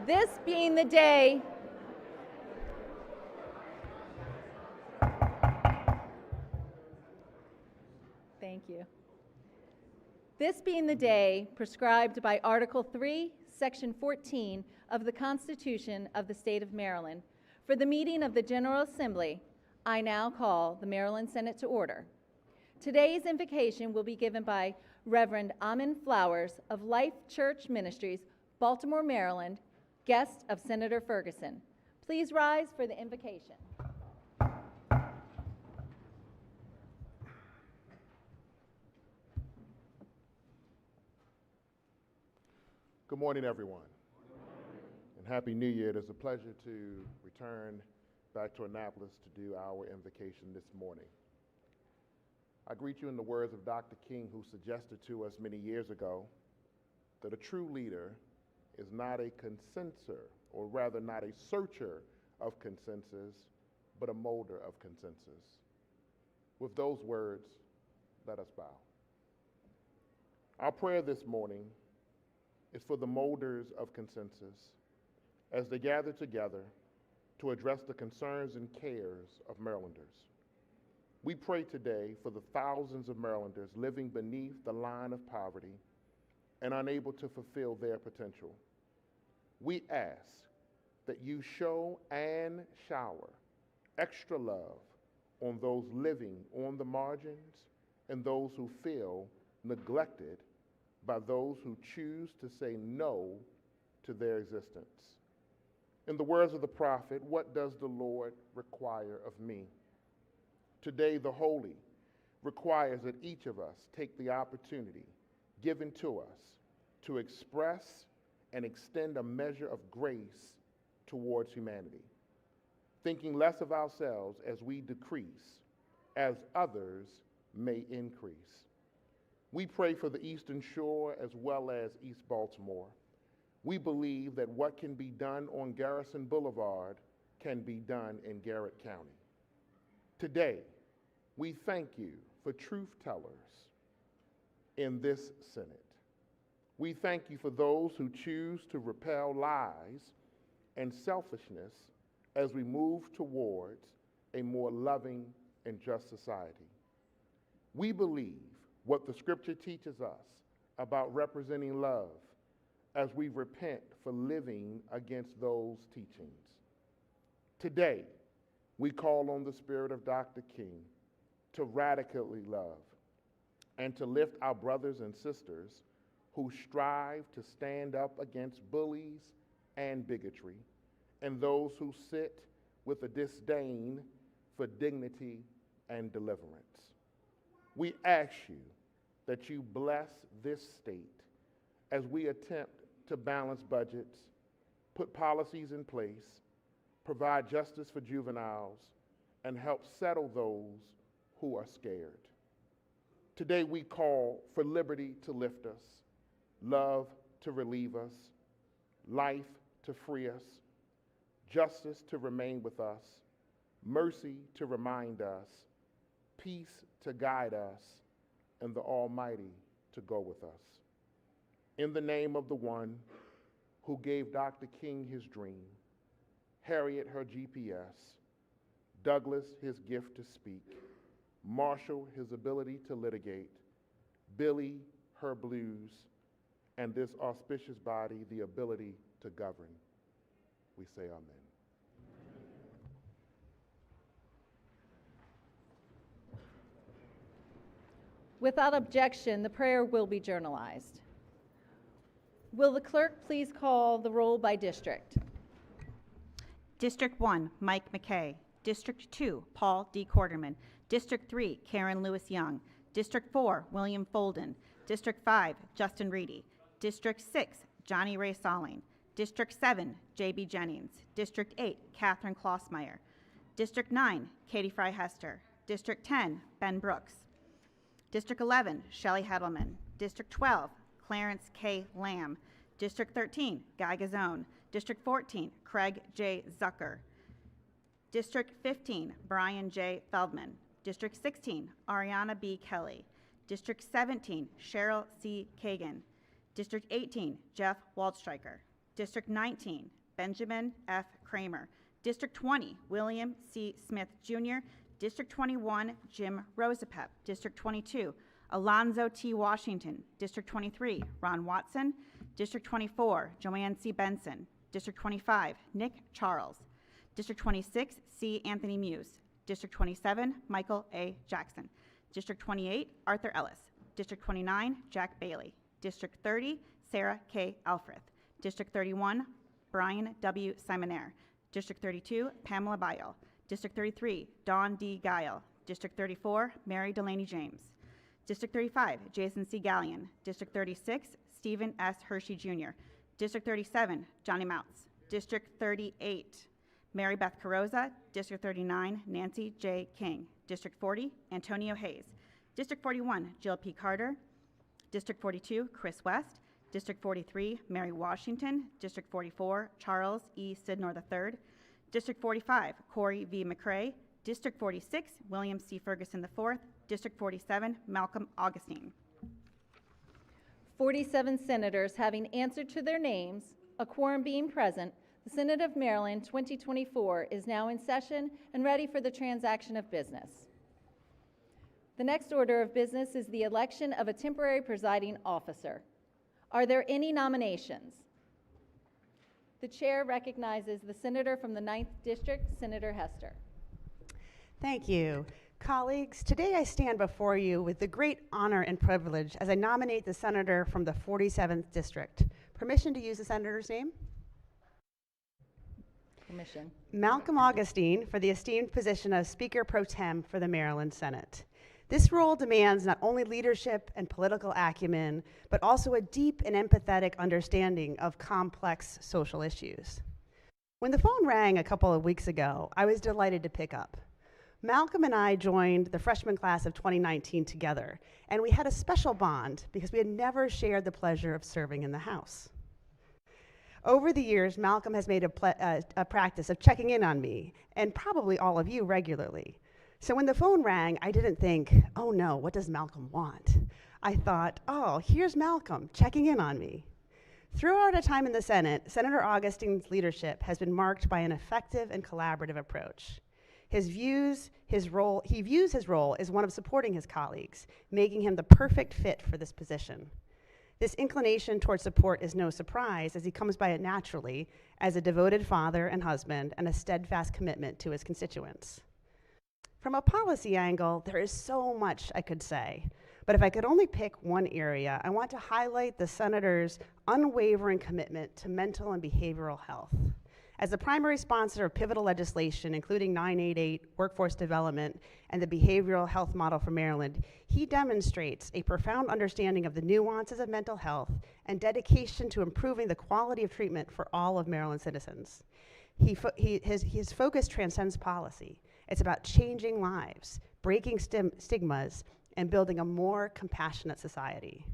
This being the day Thank you. This being the day prescribed by Article 3, Section 14 of the Constitution of the State of Maryland for the meeting of the General Assembly, I now call the Maryland Senate to order. Today's invocation will be given by Reverend Amin Flowers of Life Church Ministries, Baltimore, Maryland, guest of Senator Ferguson. Please rise for the invocation. Good morning, everyone, and Happy New Year. It is a pleasure to return back to Annapolis to do our invocation this morning. I greet you in the words of Dr. King, who suggested to us many years ago that a true leader is not a consensor, or rather not a searcher of consensus, but a molder of consensus. With those words, let us bow. Our prayer this morning is for the molders of consensus as they gather together to address the concerns and cares of Marylanders. We pray today for the thousands of Marylanders living beneath the line of poverty and unable to fulfill their potential. We ask that you show and shower extra love on those living on the margins and those who feel neglected by those who choose to say no to their existence. In the words of the prophet, what does the Lord require of me? Today, the holy requires that each of us take the opportunity given to us to express and extend a measure of grace towards humanity, thinking less of ourselves as we decrease, as others may increase. We pray for the Eastern Shore as well as East Baltimore. We believe that what can be done on Garrison Boulevard can be done in Garrett County. Today, we thank you for truth tellers in this Senate. We thank you for those who choose to repel lies and selfishness as we move towards a more loving and just society. We believe what the scripture teaches us about representing love as we repent for living against those teachings. Today, we call on the spirit of Dr. King to radically love and to lift our brothers and sisters who strive to stand up against bullies and bigotry, and those who sit with a disdain for dignity and deliverance. We ask you that you bless this state as we attempt to balance budgets, put policies in place, provide justice for juveniles, and help settle those who are scared. Today we call for liberty to lift us, love to relieve us, life to free us, justice to remain with us, mercy to remind us, peace to guide us, and the Almighty to go with us. In the name of the one who gave Dr. King his dream, Harriet her GPS, Douglas his gift to speak, Marshall his ability to litigate, Billy her blues, and this auspicious body the ability to govern, we say amen. Without objection, the prayer will be journalized. Will the clerk please call the roll by district? District 1, Mike McKay. District 2, Paul D. Quarterman. District 3, Karen Lewis Young. District 4, William Folden. District 5, Justin Reedy. District 6, Johnny Ray Salling. District 7, J.B. Jennings. District 8, Catherine Klossmeyer. District 9, Katie Fry Hester. District 10, Ben Brooks. District 11, Shelley Hedelman. District 12, Clarence K. Lamb. District 13, Guy Gazzone. District 14, Craig J. Zucker. District 15, Brian J. Feldman. District 16, Ariana B. Kelly. District 17, Cheryl C. Kagan. District 18, Jeff Waldstreicher. District 19, Benjamin F. Kramer. District 20, William C. Smith Jr. District 21, Jim Rosapep. District 22, Alonzo T. Washington. District 23, Ron Watson. District 24, Joanne C. Benson. District 25, Nick Charles. District 26, C. Anthony Muse. District 27, Michael A. Jackson. District 28, Arthur Ellis. District 29, Jack Bailey. District 30, Sarah K. Alfrith. District 31, Brian W. Simonaire. District 32, Pamela Bile. District 33, Dawn D. Guile. District 34, Mary Delaney James. District 35, Jason C. Gallion. District 36, Stephen S. Hershey Jr. District 37, Johnny Mounts. District 38, Mary Beth Carroza. District 39, Nancy J. King. District 40, Antonio Hayes. District 41, Jill P. Carter. District 42, Chris West. District 43, Mary Washington. District 44, Charles E. Sidnor III. District 45, Corey V. McCrae. District 46, William C. Ferguson IV. District 47, Malcolm Augustine. 47 senators having answered to their names, a quorum being present, the Senate of Maryland 2024 is now in session and ready for the transaction of business. The next order of business is the election of a temporary presiding officer. Are there any nominations? The chair recognizes the senator from the 9th District, Senator Hester. Thank you. Colleagues, today I stand before you with the great honor and privilege as I nominate the senator from the 47th District. Permission to use the senator's name? Permission. Malcolm Augustine for the esteemed position of Speaker Pro Tem for the Maryland Senate. This role demands not only leadership and political acumen, but also a deep and empathetic understanding of complex social issues. When the phone rang a couple of weeks ago, I was delighted to pick up. Malcolm and I joined the freshman class of 2019 together, and we had a special bond because we had never shared the pleasure of serving in the House. Over the years, Malcolm has made a practice of checking in on me, and probably all of you regularly. So when the phone rang, I didn't think, oh no, what does Malcolm want? I thought, oh, here's Malcolm checking in on me. Throughout our time in the Senate, Senator Augustine's leadership has been marked by an effective and collaborative approach. He views his role as one of supporting his colleagues, making him the perfect fit for this position. This inclination toward support is no surprise, as he comes by it naturally as a devoted father and husband and a steadfast commitment to his constituents. From a policy angle, there is so much I could say, but if I could only pick one area, I want to highlight the senator's unwavering commitment to mental and behavioral health. As the primary sponsor of pivotal legislation, including 988, workforce development, and the behavioral health model for Maryland, he demonstrates a profound understanding of the nuances of mental health and dedication to improving the quality of treatment for all of Maryland citizens. His focus transcends policy. It's about changing lives, breaking stigmas, and building a more compassionate society.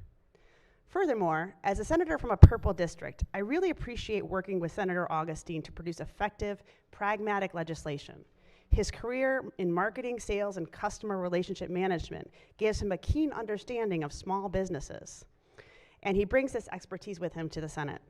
Furthermore, as a senator from a purple district, I really appreciate working with Senator Augustine to produce effective, pragmatic legislation. His career in marketing, sales, and customer relationship management gives him a keen understanding of small businesses, and he brings this expertise with him to the Senate.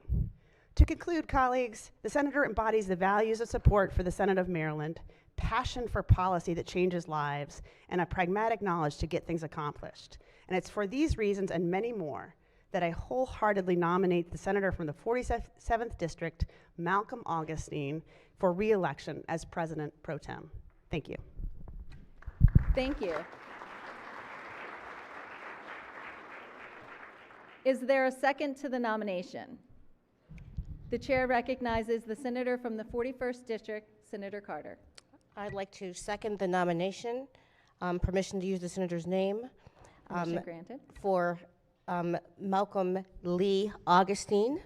To conclude, colleagues, the senator embodies the values of support for the Senate of Maryland, passion for policy that changes lives, and a pragmatic knowledge to get things accomplished. And it's for these reasons and many more that I wholeheartedly nominate the senator from the 47th District, Malcolm Augustine, for re-election as President Pro Tem. Thank you. Thank you. Is there a second to the nomination? The chair recognizes the senator from the 41st District, Senator Carter. I'd like to second the nomination. Permission to use the senator's name. Permission granted. For Malcolm Lee Augustine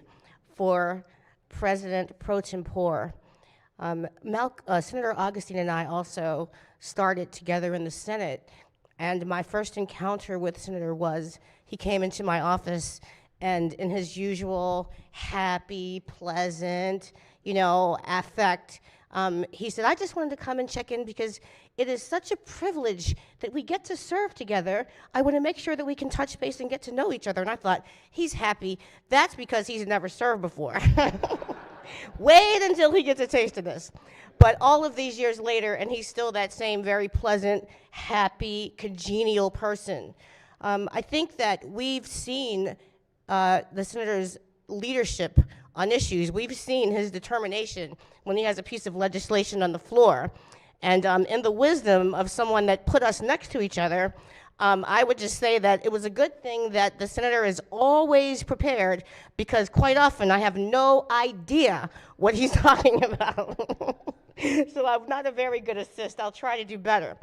for President Pro Tempore. Senator Augustine and I also started together in the Senate, and my first encounter with the senator was he came into my office, and in his usual happy, pleasant, affect. He said, I just wanted to come and check in because it is such a privilege that we get to serve together. I want to make sure that we can touch base and get to know each other. And I thought, he's happy. That's because he's never served before. Wait until he gets a taste of this. But all of these years later, and he's still that same very pleasant, happy, congenial person. I think that we've seen the senator's leadership on issues. We've seen his determination when he has a piece of legislation on the floor. And in the wisdom of someone that put us next to each other, I would just say that it was a good thing that the senator is always prepared, because quite often I have no idea what he's talking about. So I'm not a very good assist. I'll try to do better.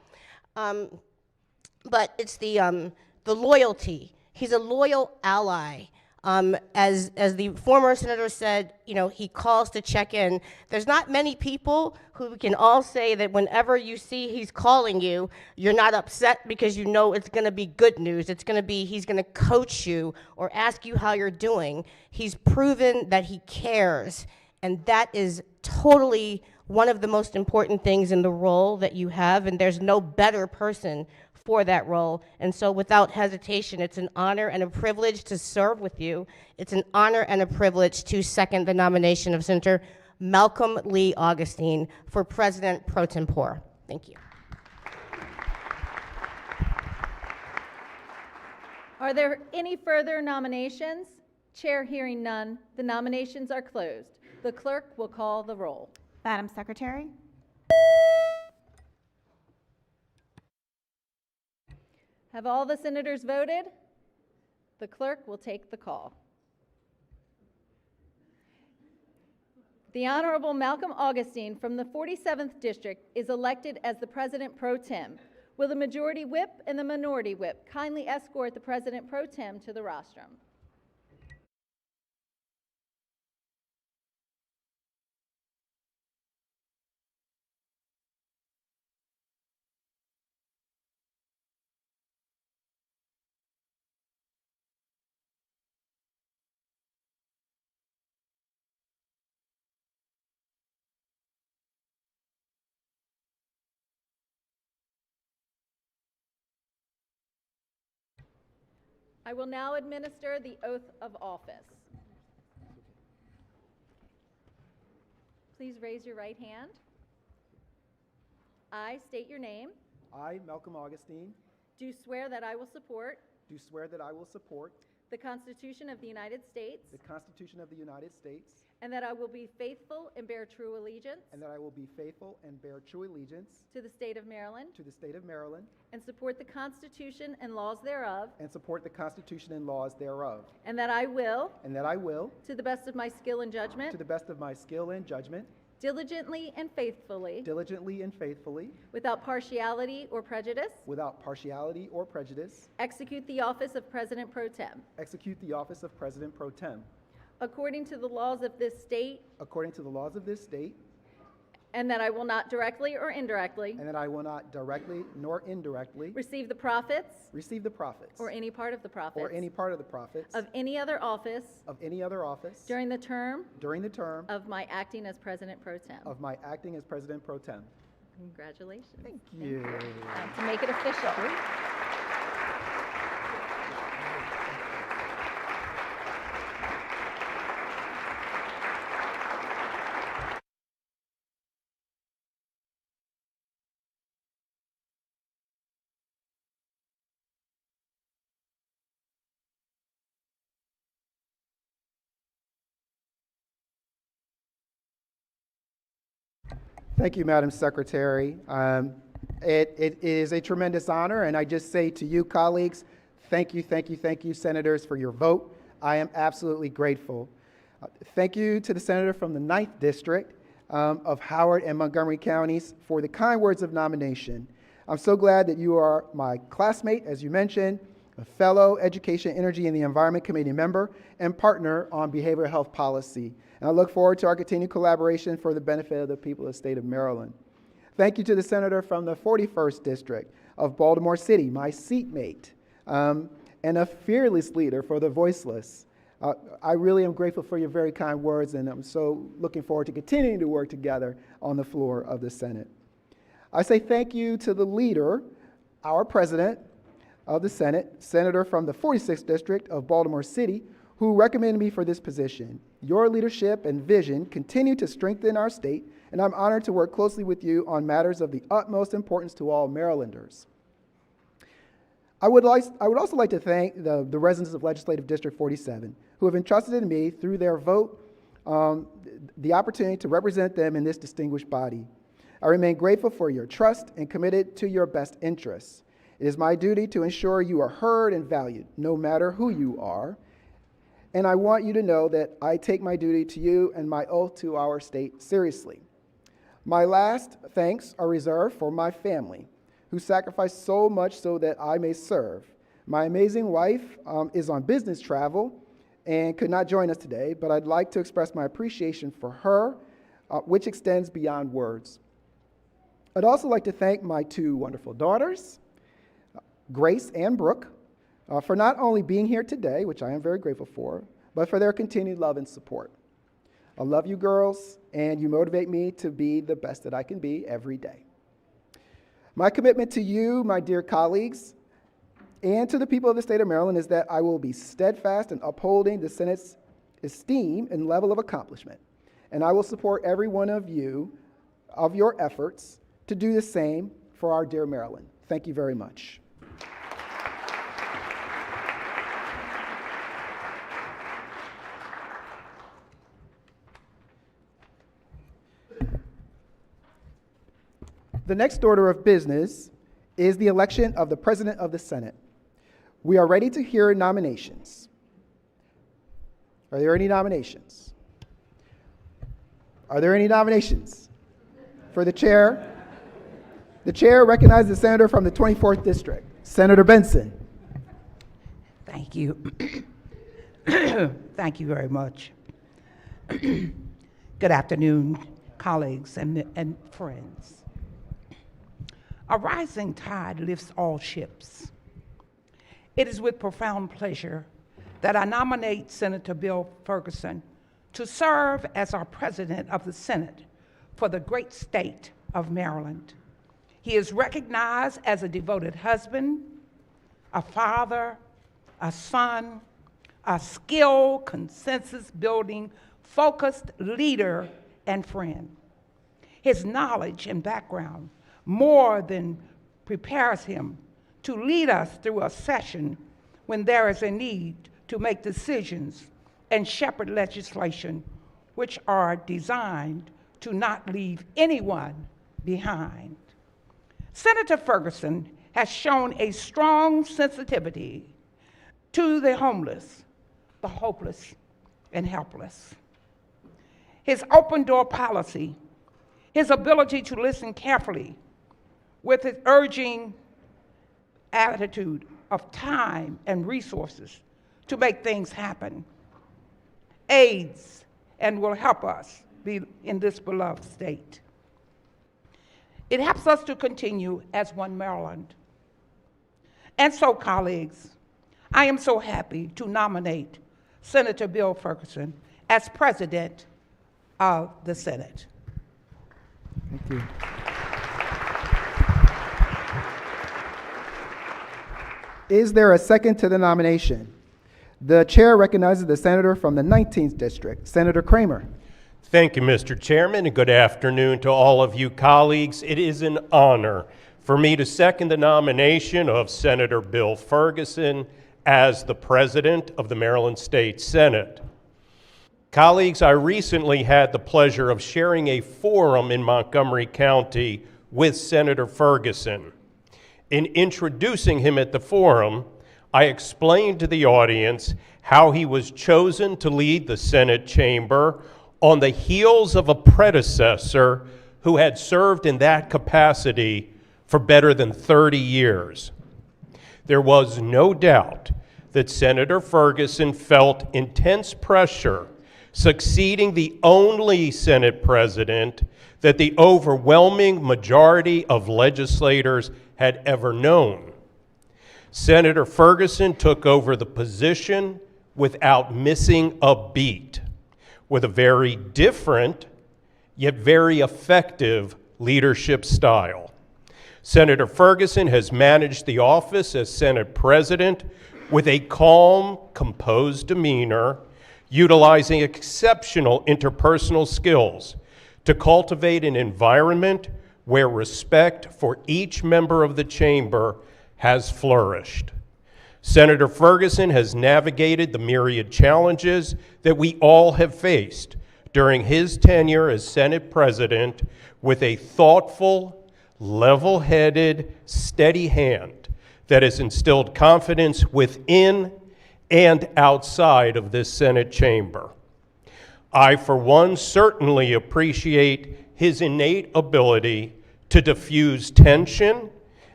But it's the loyalty. He's a loyal ally. As the former senator said, he calls to check in. There's not many people who can all say that whenever you see he's calling you, you're not upset because you know it's going to be good news. It's going to be he's going to coach you or ask you how you're doing. He's proven that he cares, and that is totally one of the most important things in the role that you have, and there's no better person for that role. And so without hesitation, it's an honor and a privilege to serve with you. It's an honor and a privilege to second the nomination of Senator Malcolm Lee Augustine for President Pro Tempore. Thank you. Are there any further nominations? Chair hearing none, the nominations are closed. The clerk will call the roll. Madam Secretary? Have all the senators voted? The clerk will take the call. The Honorable Malcolm Augustine from the 47th District is elected as the President Pro Tem. Will the Majority Whip and the Minority Whip kindly escort the President Pro Tem to the rostrum? I will now administer the oath of office. Please raise your right hand. I state your name. I, Malcolm Augustine, Do swear that I will support do swear that I will support the Constitution of the United States the Constitution of the United States, and that I will be faithful and bear true allegiance and that I will be faithful and bear true allegiance to the state of Maryland to the state of Maryland, and support the Constitution and laws thereof, and support the Constitution and laws thereof, and that I will, and that I will, to the best of my skill and judgment, to the best of my skill and judgment, diligently and faithfully, diligently and faithfully, without partiality or prejudice, without partiality or prejudice, execute the office of President Pro Tem, execute the office of President Pro Tem, according to the laws of this state, according to the laws of this state, and that I will not directly or indirectly and that I will not directly nor indirectly receive the profits receive the profits or any part of the profits or any part of the profits of any other office of any other office during the term during the term of my acting as President Pro Tem. of my acting as President Pro Tem. Congratulations. Thank you. To make it official. Thank you, Madam Secretary. It is a tremendous honor, and I just say to you, colleagues, thank you, senators, for your vote. I am absolutely grateful. Thank you to the senator from the 9th District of Howard and Montgomery counties for the kind words of nomination. I'm so glad that you are my classmate, as you mentioned, a fellow Education, Energy, and the Environment Committee member, and partner on behavioral health policy. And I look forward to our continued collaboration for the benefit of the people of the state of Maryland. Thank you to the senator from the 41st District of Baltimore City, my seatmate, and a fearless leader for the voiceless. I really am grateful for your very kind words, and I'm so looking forward to continuing to work together on the floor of the Senate. I say thank you to the leader, our president of the Senate, senator from the 46th District of Baltimore City, who recommended me for this position. Your leadership and vision continue to strengthen our state, and I'm honored to work closely with you on matters of the utmost importance to all Marylanders. I would also like to thank the residents of Legislative District 47 who have entrusted in me through their vote the opportunity to represent them in this distinguished body. I remain grateful for your trust and committed to your best interests. It is my duty to ensure you are heard and valued, no matter who you are. And I want you to know that I take my duty to you and my oath to our state seriously. My last thanks are reserved for my family, who sacrificed so much so that I may serve. My amazing wife is on business travel and could not join us today, but I'd like to express my appreciation for her, which extends beyond words. I'd also like to thank my two wonderful daughters, Grace and Brooke, for not only being here today, which I am very grateful for, but for their continued love and support. I love you girls, and you motivate me to be the best that I can be every day. My commitment to you, my dear colleagues, and to the people of the state of Maryland is that I will be steadfast in upholding the Senate's esteem and level of accomplishment, and I will support every one of you, of your efforts, to do the same for our dear Maryland. Thank you very much. The next order of business is the election of the President of the Senate. We are ready to hear nominations. Are there any nominations? Are there any nominations for the chair? The chair recognizes the senator from the 24th District, Senator Benson. Thank you. Thank you very much. Good afternoon, colleagues and friends. A rising tide lifts all ships. It is with profound pleasure that I nominate Senator Bill Ferguson to serve as our President of the Senate for the great state of Maryland. He is recognized as a devoted husband, a father, a son, a skilled, consensus-building, focused leader and friend. His knowledge and background more than prepares him to lead us through a session when there is a need to make decisions and shepherd legislation which are designed to not leave anyone behind. Senator Ferguson has shown a strong sensitivity to the homeless, the hopeless, and helpless. His open door policy, his ability to listen carefully with his urging attitude of time and resources to make things happen, aids and will help us be in this beloved state. It helps us to continue as one Maryland. And so, colleagues, I am so happy to nominate Senator Bill Ferguson as President of the Senate. Thank you. Is there a second to the nomination? The chair recognizes the senator from the 19th District, Senator Kramer. Thank you, Mr. Chairman, and good afternoon to all of you colleagues. It is an honor for me to second the nomination of Senator Bill Ferguson as the President of the Maryland State Senate. Colleagues, I recently had the pleasure of sharing a forum in Montgomery County with Senator Ferguson. In introducing him at the forum, I explained to the audience how he was chosen to lead the Senate chamber on the heels of a predecessor who had served in that capacity for better than 30 years. There was no doubt that Senator Ferguson felt intense pressure succeeding the only Senate president that the overwhelming majority of legislators had ever known. Senator Ferguson took over the position without missing a beat, with a very different yet very effective leadership style. Senator Ferguson has managed the office as Senate President with a calm, composed demeanor, utilizing exceptional interpersonal skills to cultivate an environment where respect for each member of the chamber has flourished. Senator Ferguson has navigated the myriad challenges that we all have faced during his tenure as Senate President with a thoughtful, level-headed, steady hand that has instilled confidence within and outside of this Senate chamber. I, for one, certainly appreciate his innate ability to diffuse tension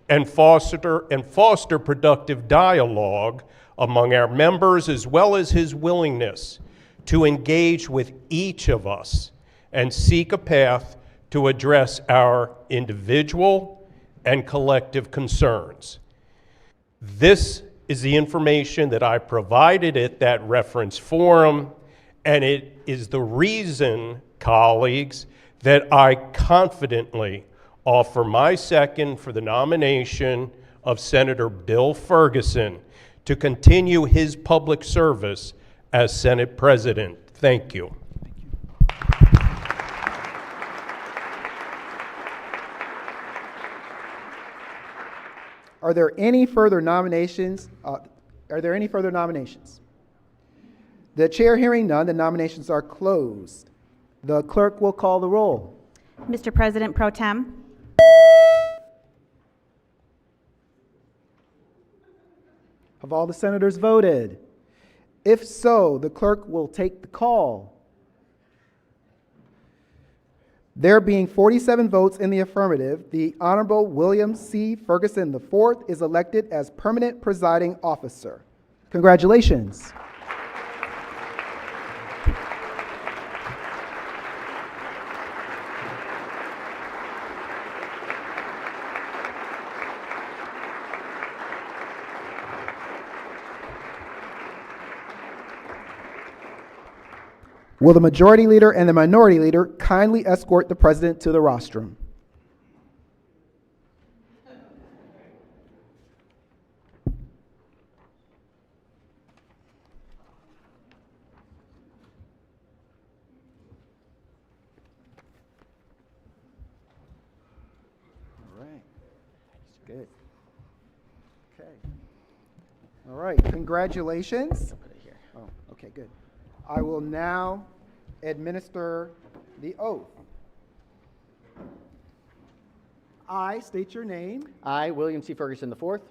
and foster productive dialogue among our members, as well as his willingness to engage with each of us and seek a path to address our individual and collective concerns. This is the information that I provided at that reference forum, and it is the reason, colleagues, that I confidently offer my second for the nomination of Senator Bill Ferguson to continue his public service as Senate President. Thank you. Are there any further nominations? The chair hearing none, the nominations are closed. The clerk will call the roll. Mr. President Pro Tem, Have all the senators voted? If so, the clerk will take the call. There being 47 votes in the affirmative, the Honorable William C. Ferguson IV is elected as permanent presiding officer. Congratulations. Will the majority leader and the minority leader kindly escort the president to the rostrum? All right. Good. Okay. All right. Congratulations. Oh, okay, good. I will now administer the oath. I state your name. I, William C. Ferguson IV,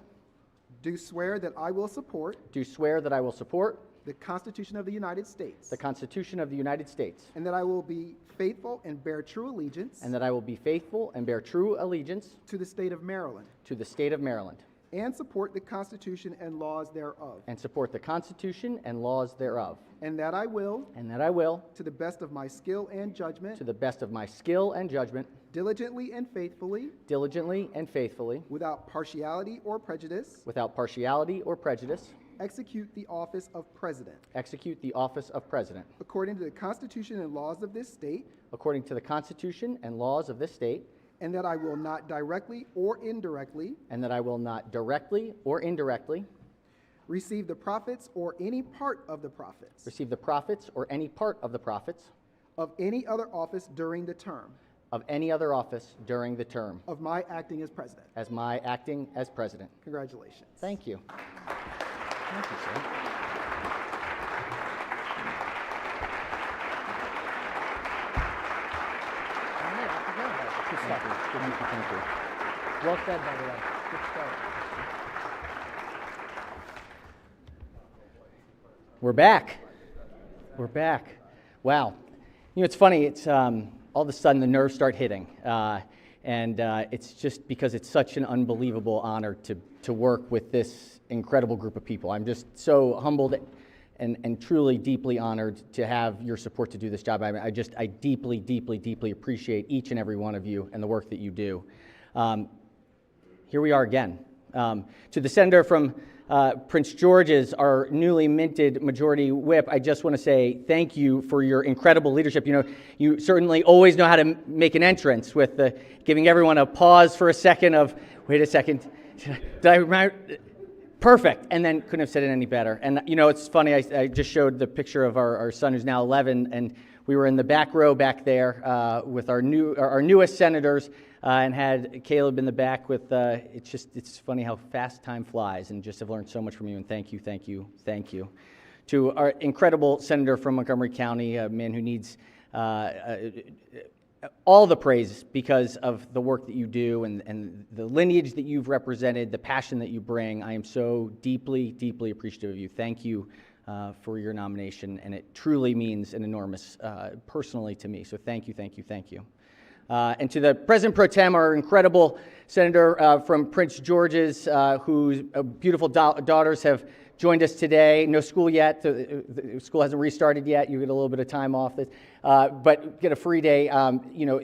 Do swear that I will support do swear that I will support the Constitution of the United States. the Constitution of the United States, And that I will be faithful and bear true allegiance and that I will be faithful and bear true allegiance to the state of Maryland. to the state of Maryland, And support the Constitution and laws thereof. and support the Constitution and laws thereof, And that I will, and that I will, to the best of my skill and judgment, to the best of my skill and judgment, diligently and faithfully, diligently and faithfully, without partiality or prejudice, without partiality or prejudice, execute the office of President, execute the office of President, according to the Constitution and laws of this state, according to the Constitution and laws of this state, and that I will not directly or indirectly and that I will not directly or indirectly receive the profits or any part of the profits receive the profits or any part of the profits of any other office during the term of any other office during the term of my acting as president. as my acting as president. Congratulations. Thank you. Thank you, sir. Good stuff. Good meeting you. Thank you. Well said, by the way. Good start. We're back. We're back. Wow. You know, it's funny. It's all of a sudden the nerves start hitting. And it's just because it's such an unbelievable honor to work with this incredible group of people. I'm just so humbled and truly deeply honored to have your support to do this job. I deeply, deeply, deeply appreciate each and every one of you and the work that you do. Here we are again. To the senator from Prince George's, our newly minted majority whip, I just want to say thank you for your incredible leadership. You know, you certainly always know how to make an entrance with giving everyone a pause for a second of, wait a second, did I remember? Perfect, and then couldn't have said it any better. And you know, it's funny, I just showed the picture of our son who's now 11, and we were in the back row back there with our newest senators, and had Caleb in the back with, it's funny how fast time flies, and just have learned so much from you, and thank you, thank you, thank you. To our incredible senator from Montgomery County, a man who needs all the praise because of the work that you do and the lineage that you've represented, the passion that you bring. I am so deeply, deeply appreciative of you. Thank you for your nomination, and it truly means an enormous, personally to me. So thank you, thank you, thank you. And to the President Pro Tem, our incredible senator from Prince George's, whose beautiful daughters have joined us today. No school yet. The school hasn't restarted yet. You get a little bit of time off, but get a free day. You know,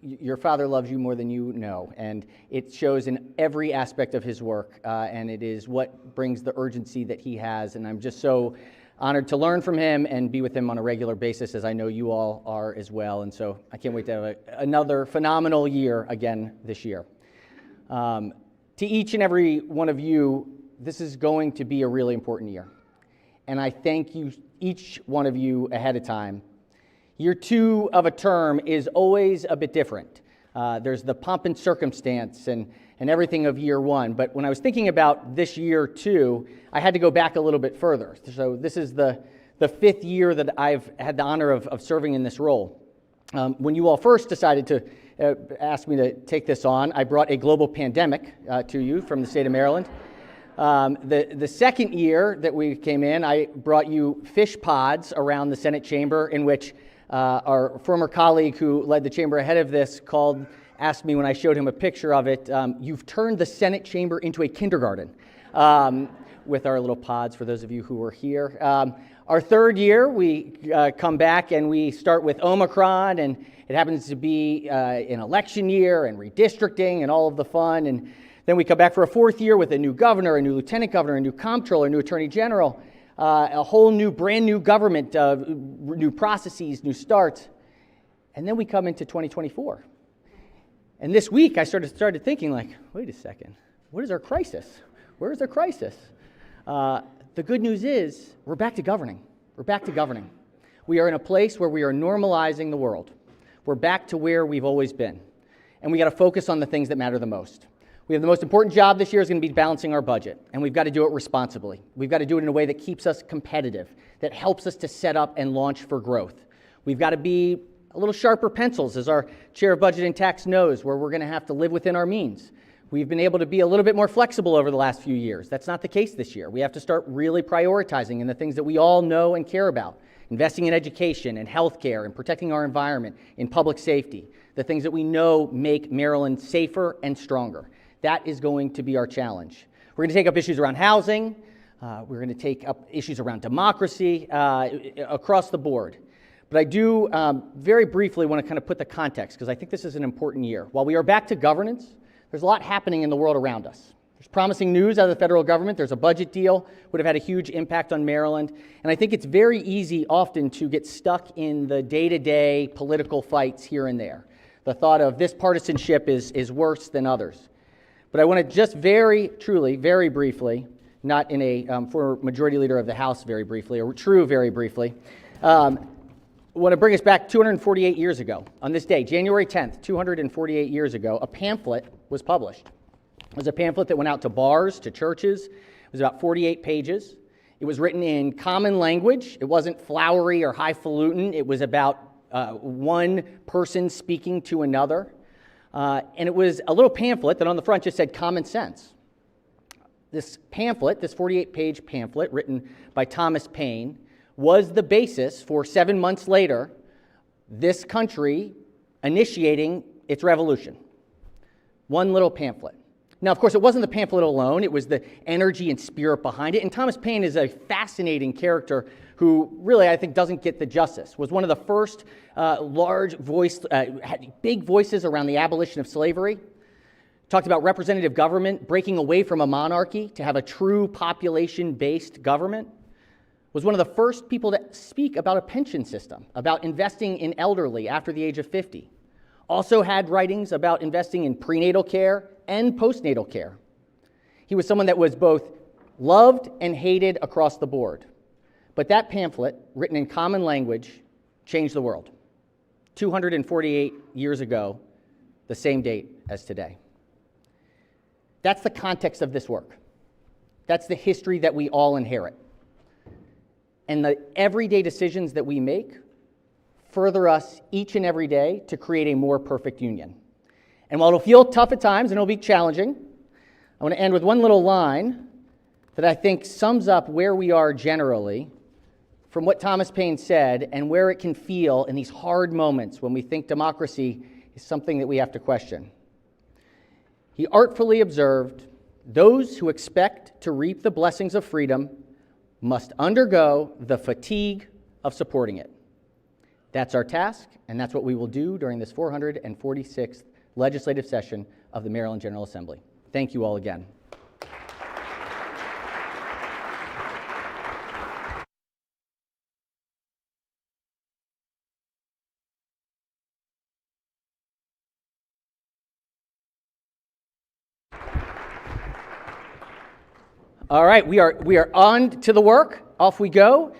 your father loves you more than you know, and it shows in every aspect of his work, and it is what brings the urgency that he has, and I'm just so honored to learn from him and be with him on a regular basis, as I know you all are as well, and so I can't wait to have another phenomenal year again this year. To each and every one of you, this is going to be a really important year, and I thank you, each one of you, ahead of time. Year 2 of a term is always a bit different. There's the pomp and circumstance and everything of year 1, but when I was thinking about this year 2, I had to go back a little bit further. So this is the 5th year that I've had the honor of serving in this role. When you all first decided to ask me to take this on, I brought a global pandemic to you from the state of Maryland. The second year that we came in, I brought you fish pods around the Senate chamber, in which our former colleague who led the chamber ahead of this asked me when I showed him a picture of it, you've turned the Senate chamber into a kindergarten with our little pods, for those of you who were here. Our third year, we come back and we start with Omicron, and it happens to be an election year and redistricting and all of the fun, and then we come back for a fourth year with a new governor, a new lieutenant governor, a new comptroller, a new attorney general, a whole new, brand new government, new processes, new starts. And then we come into 2024. And this week I started thinking, like, wait a second, what is our crisis? Where is our crisis? The good news is we're back to governing. We're back to governing. We are in a place where we are normalizing the world. We're back to where we've always been. And we got to focus on the things that matter the most. We have the most important job this year is going to be balancing our budget, and we've got to do it responsibly. We've got to do it in a way that keeps us competitive, that helps us to set up and launch for growth. We've got to be a little sharper pencils, as our Chair of Budget and Tax knows, where we're going to have to live within our means. We've been able to be a little bit more flexible over the last few years. That's not the case this year. We have to start really prioritizing in the things that we all know and care about, investing in education and healthcare and protecting our environment, in public safety, the things that we know make Maryland safer and stronger. That is going to be our challenge. We're going to take up issues around housing. We're going to take up issues around democracy across the board. But I do very briefly want to kind of put the context, because I think this is an important year. While we are back to governance, there's a lot happening in the world around us. There's promising news out of the federal government. There's a budget deal, would have had a huge impact on Maryland. And I think it's very easy often to get stuck in the day-to-day political fights here and there. The thought of this partisanship is worse than others. But I want to just very briefly, not in a former majority leader of the House very briefly, or true very briefly, want to bring us back 248 years ago. On this day, January 10th, 248 years ago, a pamphlet was published. It was a pamphlet that went out to bars, to churches. It was about 48 pages. It was written in common language. It wasn't flowery or highfalutin. It was about one person speaking to another. And it was a little pamphlet that on the front just said common sense. This pamphlet, this 48-page pamphlet written by Thomas Paine, was the basis for 7 months later, this country initiating its revolution. One little pamphlet. Now, of course, it wasn't the pamphlet alone. It was the energy and spirit behind it. And Thomas Paine is a fascinating character who really, I think, doesn't get the justice. Was one of the first large voice, had big voices around the abolition of slavery. Talked about representative government, breaking away from a monarchy to have a true population-based government. Was one of the first people to speak about a pension system, about investing in elderly after the age of 50. Also had writings about investing in prenatal care and postnatal care. He was someone that was both loved and hated across the board. But that pamphlet, written in common language, changed the world. 248 years ago, the same date as today. That's the context of this work. That's the history that we all inherit. And the everyday decisions that we make further us each and every day to create a more perfect union. And while it'll feel tough at times and it'll be challenging, I want to end with one little line that I think sums up where we are generally from what Thomas Paine said and where it can feel in these hard moments when we think democracy is something that we have to question. He artfully observed, "Those who expect to reap the blessings of freedom must undergo the fatigue of supporting it." That's our task, and that's what we will do during this 446th legislative session of the Maryland General Assembly. Thank you all again. All right, we are on to the work. Off we go.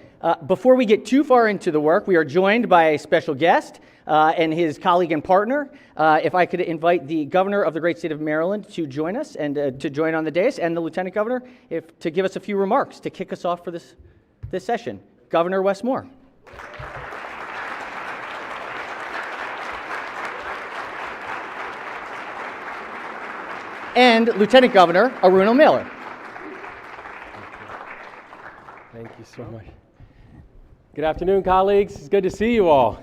Before we get too far into the work, we are joined by a special guest and his colleague and partner. If I could invite the governor of the great state of Maryland to join us and to join on the dais, and the lieutenant governor to give us a few remarks to kick us off for this session. Governor Wes Moore. And Lieutenant Governor Arun O'Malley. Thank you so much. Good afternoon, colleagues. It's good to see you all.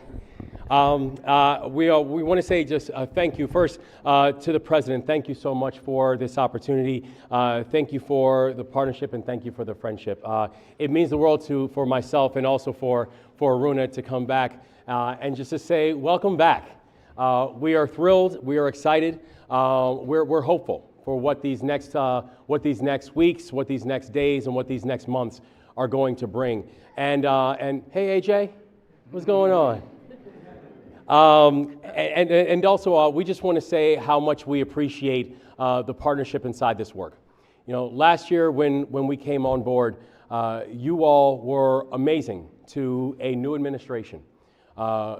We want to say just thank you first to the President. Thank you so much for this opportunity. Thank you for the partnership and thank you for the friendship. It means the world for myself and also for Aruna to come back and just to say welcome back. We are thrilled. We are excited. We're hopeful for what these next weeks, what these next days, and what these next months are going to bring. And hey, AJ, what's going on? And also, we just want to say how much we appreciate the partnership inside this work. You know, last year when we came on board, you all were amazing to a new administration.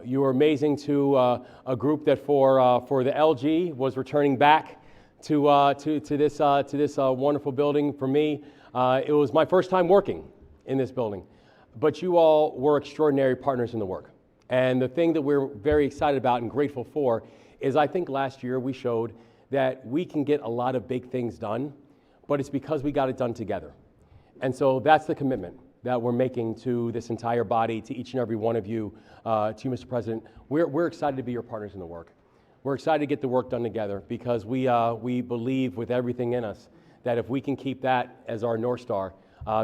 You were amazing to a group that for the LG was returning back to this wonderful building. For me, it was my first time working in this building, but you all were extraordinary partners in the work. And the thing that we're very excited about and grateful for is I think last year we showed that we can get a lot of big things done, but it's because we got it done together. And so that's the commitment that we're making to this entire body, to each and every one of you, to you, Mr. President. We're excited to be your partners in the work. We're excited to get the work done together because we believe with everything in us that if we can keep that as our North Star,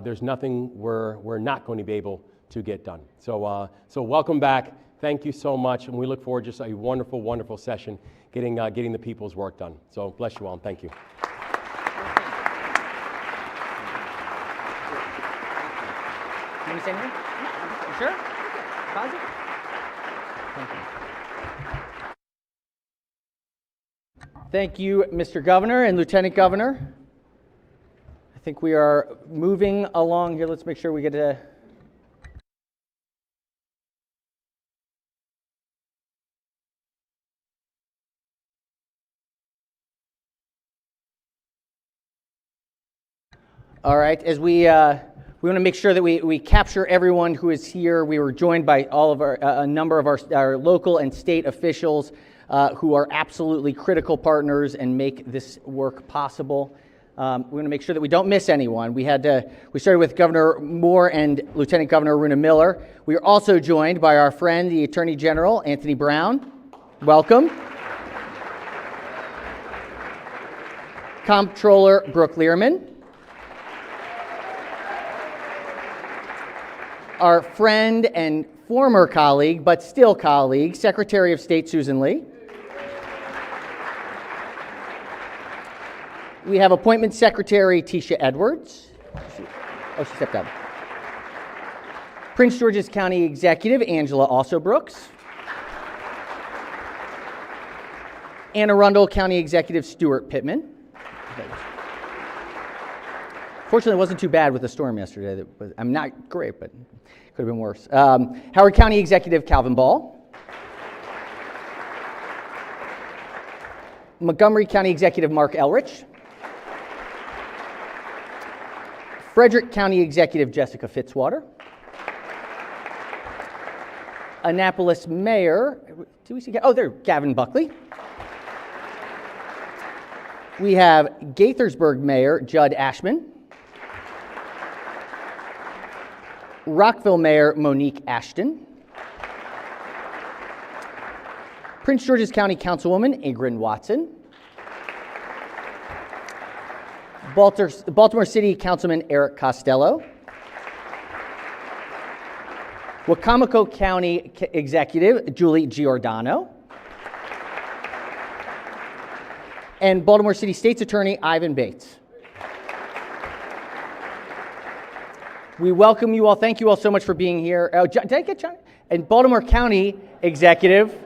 there's nothing we're not going to be able to get done. So welcome back. Thank you so much, and we look forward to just a wonderful, wonderful session getting the people's work done. So bless you all, and thank you. Can we stand here? You sure? Positive? Thank you. Thank you, Mr. Governor and Lieutenant Governor. I think we are moving along here. Let's make sure we get to... All right, as we want to make sure that we capture everyone who is here. We were joined by all of a number of our local and state officials who are absolutely critical partners and make this work possible. We want to make sure that we don't miss anyone. We started with Governor Moore and Lieutenant Governor Aruna Miller. We are also joined by our friend, the Attorney General, Anthony Brown. Welcome. Comptroller Brooke Learman. Our friend and former colleague, but still colleague, Secretary of State Susan Lee. We have Appointment Secretary Tisha Edwards. She stepped out. Prince George's County Executive Angela Also Brooks. Anne Arundel County Executive Stuart Pittman. Fortunately, it wasn't too bad with the storm yesterday. I'm not great, but could have been worse. Howard County Executive Calvin Ball. Montgomery County Executive Mark Elrich. Frederick County Executive Jessica Fitzwater. Annapolis Mayor, do we see? Oh, there, Gavin Buckley. We have Gaithersburg Mayor Judd Ashman. Rockville Mayor Monique Ashton. Prince George's County Councilwoman Ingrid Watson. Baltimore City Councilman Eric Costello. Wacomico County Executive Julie Giordano. And Baltimore City State's Attorney Ivan Bates. We welcome you all. Thank you all so much for being here. Oh, did I get John? And Baltimore County Executive,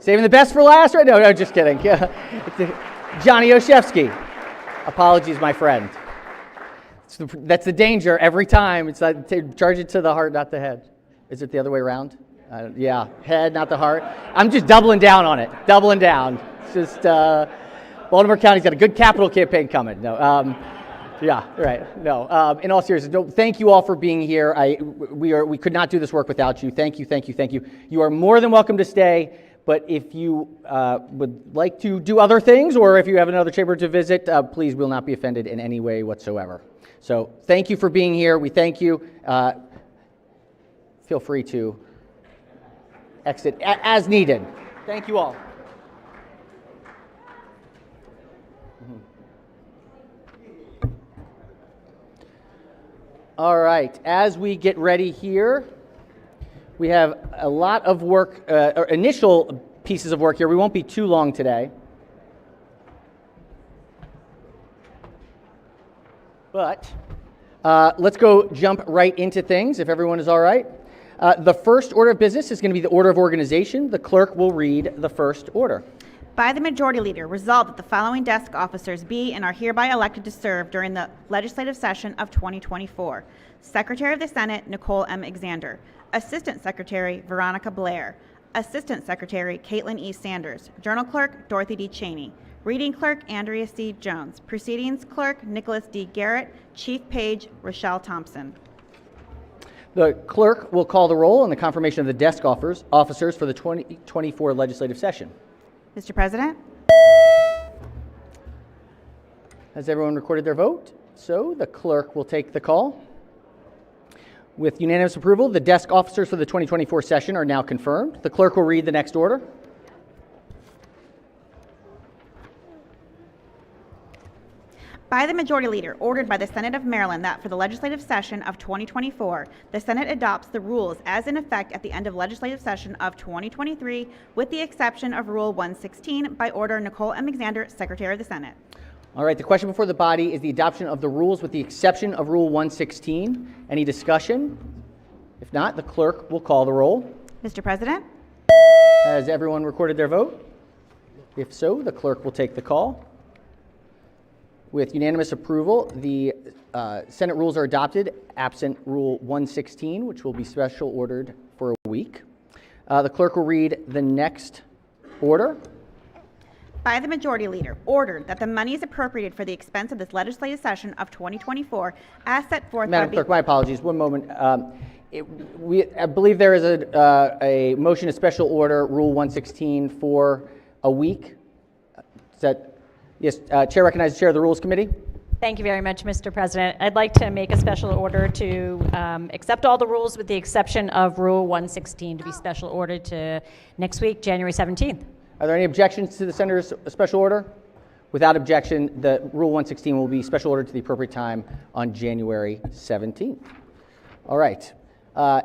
saving the best for last, right? No, just kidding. Johnny Oshevsky. Apologies, my friend. That's the danger every time. It's like charge it to the heart, not the head. Is it the other way around? Yeah, head, not the heart. I'm just doubling down on it. Doubling down. It's just Baltimore County's got a good capital campaign coming. No. Yeah, right. No, in all seriousness, no, thank you all for being here. We could not do this work without you. Thank you, thank you, thank you. You are more than welcome to stay, but if you would like to do other things, or if you have another chamber to visit, please, will not be offended in any way whatsoever. So thank you for being here. We thank you. Feel free to exit as needed. Thank you all. All right, as we get ready here, we have a lot of work, or initial pieces of work here. We won't be too long today. But let's go jump right into things, if everyone is all right. The first order of business is going to be the order of organization. The clerk will read the first order. By the Majority Leader, resolved that the following desk officers be and are hereby elected to serve during the legislative session of 2024. Secretary of the Senate, Nicole M. Alexander. Assistant Secretary, Veronica Blair. Assistant Secretary, Caitlin E. Sanders. Journal Clerk, Dorothy D. Cheney. Reading Clerk, Andrea C. Jones. Proceedings Clerk, Nicholas D. Garrett. Chief Page, Rochelle Thompson. The clerk will call the roll on the confirmation of the desk officers for the 2024 legislative session. Mr. President? Has everyone recorded their vote? So the clerk will take the call. With unanimous approval, the desk officers for the 2024 session are now confirmed. The clerk will read the next order. By the Majority Leader, ordered by the Senate of Maryland that for the legislative session of 2024, the Senate adopts the rules as in effect at the end of legislative session of 2023, with the exception of Rule 116, by order Nicole M. Alexander, Secretary of the Senate. All right, the question before the body is the adoption of the rules with the exception of Rule 116. Any discussion? If not, the clerk will call the roll. Mr. President? Has everyone recorded their vote? If so, the clerk will take the call. With unanimous approval, the Senate rules are adopted, absent Rule 116, which will be special ordered for a week. The clerk will read the next order. By the Majority Leader, ordered that the money is appropriated for the expense of this legislative session of 2024 as set forth Madam by Clerk, my apologies. One moment. I believe there is a motion, a special order, Rule 116 for a week. Is that? Yes, Chair recognizes the Chair of the Rules Committee. Thank you very much, Mr. President. I'd like to make a special order to accept all the rules with the exception of Rule 116 to be special ordered to next week, January 17th. Are there any objections to the Senator's special order? Without objection, the Rule 116 will be special ordered to the appropriate time on January 17th. All right. Now,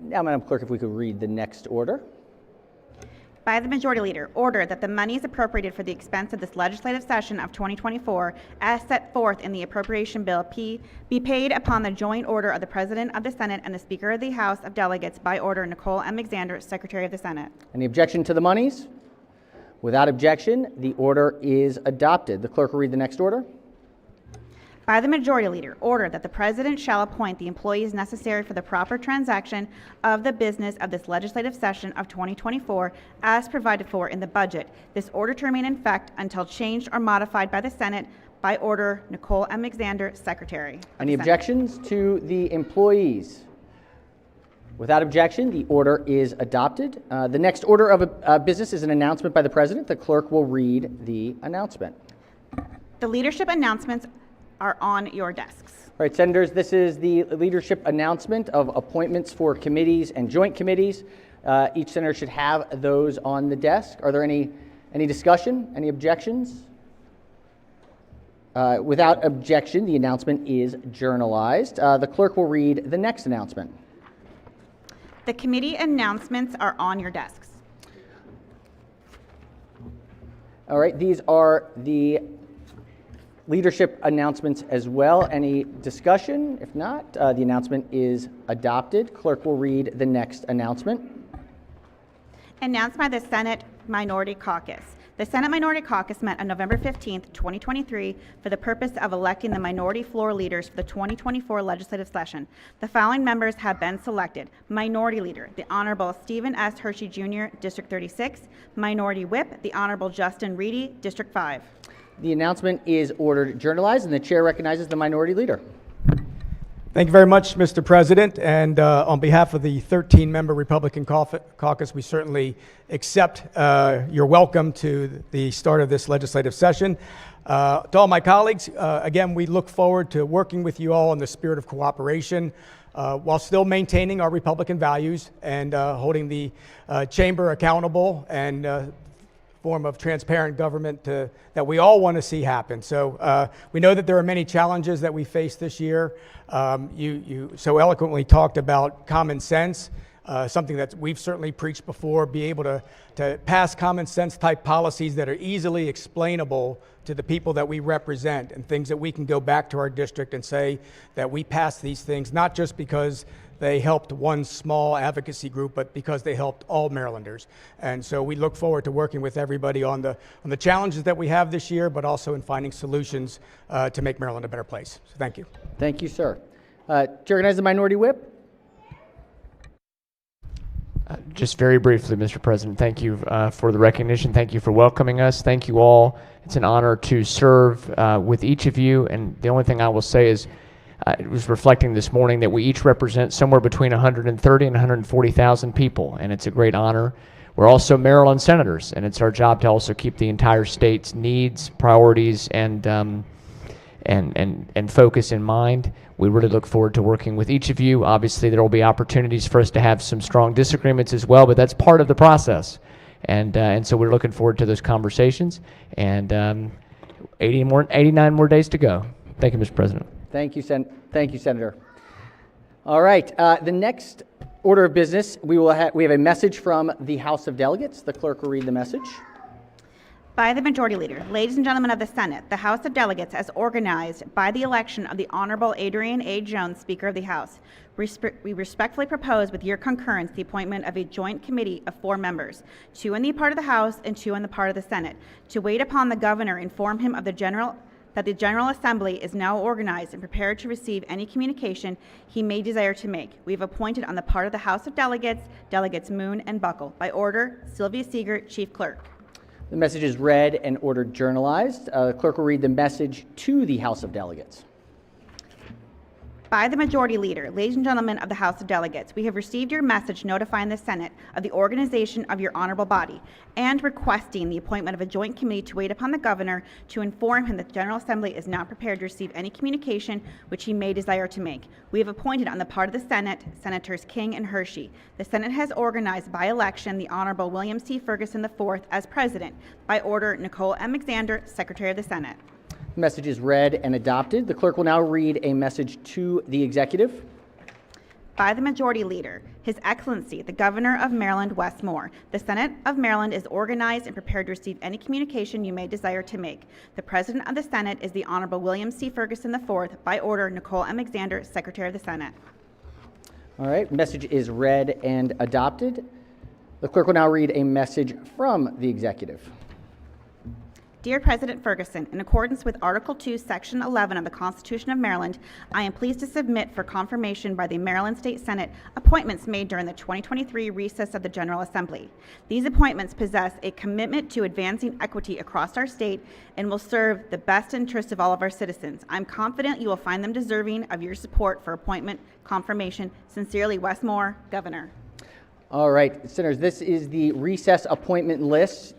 Madam Clerk, if we could read the next order. By the Majority Leader, order that the monies appropriated for the expense of this legislative session of 2024, as set forth in the appropriation bill P, be paid upon the joint order of the President of the Senate and the Speaker of the House of Delegates, by order Nicole M. Alexander, Secretary of the Senate. Any objection to the monies? Without objection, the order is adopted. The clerk will read the next order. By the Majority Leader, order that the President shall appoint the employees necessary for the proper transaction of the business of this legislative session of 2024 as provided for in the budget. This order to remain in effect until changed or modified by the Senate, by order Nicole M. Alexander, Secretary. Any objections to the employees? Without objection, the order is adopted. The next order of business is an announcement by the President. The clerk will read the announcement. The leadership announcements are on your desks. All right, Senators, this is the leadership announcement of appointments for committees and joint committees. Each senator should have those on the desk. Are there any discussion, any objections? Without objection, the announcement is journalized. The clerk will read the next announcement. The committee announcements are on your desks. All right, these are the leadership announcements as well. Any discussion? If not, the announcement is adopted. Clerk will read the next announcement. Announced by the Senate Minority Caucus. The Senate Minority Caucus met on November 15th, 2023 for the purpose of electing the minority floor leaders for the 2024 legislative session. The following members have been selected. Minority Leader, the Honorable Stephen S. Hershey Jr., District 36. Minority Whip, the Honorable Justin Reedy, District 5. The announcement is ordered journalized, and the chair recognizes the Minority Leader. Thank you very much, Mr. President. And on behalf of the 13-member Republican caucus, we certainly accept your welcome to the start of this legislative session. To all my colleagues, again, we look forward to working with you all in the spirit of cooperation while still maintaining our Republican values and holding the chamber accountable and form of transparent government that we all want to see happen. So we know that there are many challenges that we face this year. You so eloquently talked about common sense, something that we've certainly preached before, be able to pass common sense type policies that are easily explainable to the people that we represent, and things that we can go back to our district and say that we passed these things, not just because they helped one small advocacy group, but because they helped all Marylanders. And so we look forward to working with everybody on the challenges that we have this year, but also in finding solutions to make Maryland a better place. So thank you. Thank you, sir. To recognize the Minority Whip. Just very briefly, Mr. President, thank you for the recognition. Thank you for welcoming us. Thank you all. It's an honor to serve with each of you. And the only thing I will say is, it was reflecting this morning that we each represent somewhere between 130 and 140,000 people, and it's a great honor. We're also Maryland senators, and it's our job to also keep the entire state's needs, priorities, and focus in mind. We really look forward to working with each of you. Obviously, there will be opportunities for us to have some strong disagreements as well, but that's part of the process. And so we're looking forward to those conversations, and 89 more days to go. Thank you, Mr. President. Thank you, Senator. All right, the next order of business, we have a message from the House of Delegates. The clerk will read the message. By the Majority Leader, ladies and gentlemen of the Senate, the House of Delegates, as organized by the election of the Honorable Adrian A. Jones, Speaker of the House, we respectfully propose, with your concurrence, the appointment of a joint committee of 4 members, 2 in the part of the House and 2 in the part of the Senate, to wait upon the governor, inform him of that the General Assembly is now organized and prepared to receive any communication he may desire to make. We have appointed on the part of the House of Delegates, Delegates Moon and Buckle. By order, Sylvia Seeger, Chief Clerk. The message is read and ordered journalized. The clerk will read the message to the House of Delegates. By the Majority Leader, ladies and gentlemen of the House of Delegates, we have received your message notifying the Senate of the organization of your honorable body and requesting the appointment of a joint committee to wait upon the governor to inform him that the General Assembly is not prepared to receive any communication which he may desire to make. We have appointed on the part of the Senate, Senators King and Hershey. The Senate has organized by election the Honorable William C. Ferguson IV as President. By order, Nicole M. Alexander, Secretary of the Senate. The message is read and adopted. The clerk will now read a message to the executive. By the Majority Leader, His Excellency, the Governor of Maryland, Wes Moore. The Senate of Maryland is organized and prepared to receive any communication you may desire to make. The President of the Senate is the Honorable William C. Ferguson IV. By order, Nicole M. Alexander, Secretary of the Senate. All right, message is read and adopted. The clerk will now read a message from the executive. Dear President Ferguson, in accordance with Article 2, Section 11 of the Constitution of Maryland, I am pleased to submit for confirmation by the Maryland State Senate appointments made during the 2023 recess of the General Assembly. These appointments possess a commitment to advancing equity across our state and will serve the best interests of all of our citizens. I'm confident you will find them deserving of your support for appointment confirmation. Sincerely, Wes Moore, Governor. All right, Senators, this is the recess appointment list.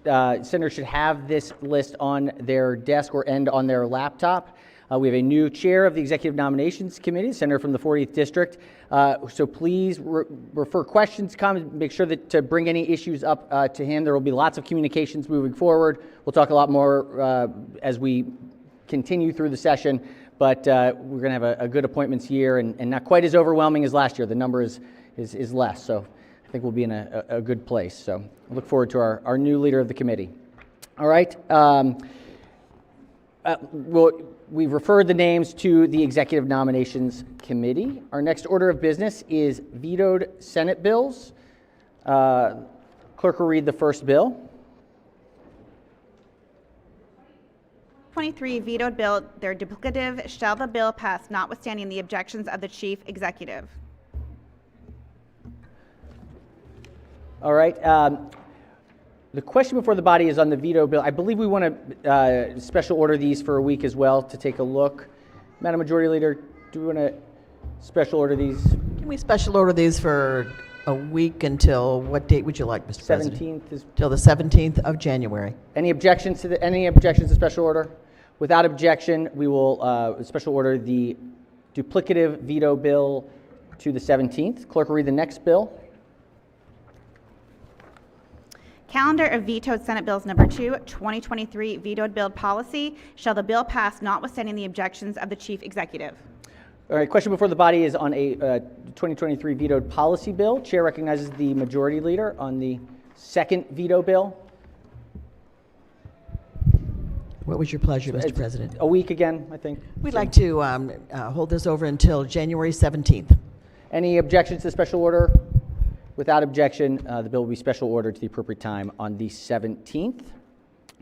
Senators should have this list on their desk or end on their laptop. We have a new chair of the Executive Nominations Committee, Senator from the 40th District. So please refer questions, comments, make sure that to bring any issues up to him. There will be lots of communications moving forward. We'll talk a lot more as we continue through the session, but we're going to have a good appointments year and not quite as overwhelming as last year. The number is less, so I think we'll be in a good place. So I look forward to our new leader of the committee. All right. We've referred the names to the Executive Nominations Committee. Our next order of business is vetoed Senate bills. Clerk will read the first bill. 23 vetoed bill, they're duplicative. Shall the bill pass notwithstanding the objections of the Chief Executive? All right. The question before the body is on the veto bill. I believe we want to special order these for a week as well to take a look. Madam Majority Leader, do we want to special order these? Can we special order these for a week until what date would you like, Mr. President? 17th is. Till the 17th of January. Any objections to special order? Without objection, we will special order the duplicative veto bill to the 17th. Clerk will read the next bill. Calendar of vetoed Senate Bills Number 2, 2023 vetoed bill policy. Shall the bill pass notwithstanding the objections of the Chief Executive? All right, question before the body is on a 2023 vetoed policy bill. Chair recognizes the Majority Leader on the second veto bill. What was your pleasure, Mr. President? A week again, I think. We'd like to hold this over until January 17th. Any objections to the special order? Without objection, the bill will be special ordered to the appropriate time on the 17th.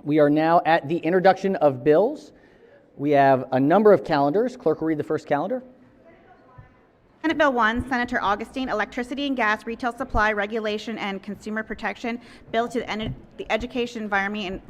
We are now at the introduction of bills. We have a number of calendars. Clerk will read the first calendar. Senate Bill 1, Senator Augustine, Electricity and Gas Retail Supply Regulation and Consumer Protection, Bill to the Education, Environment,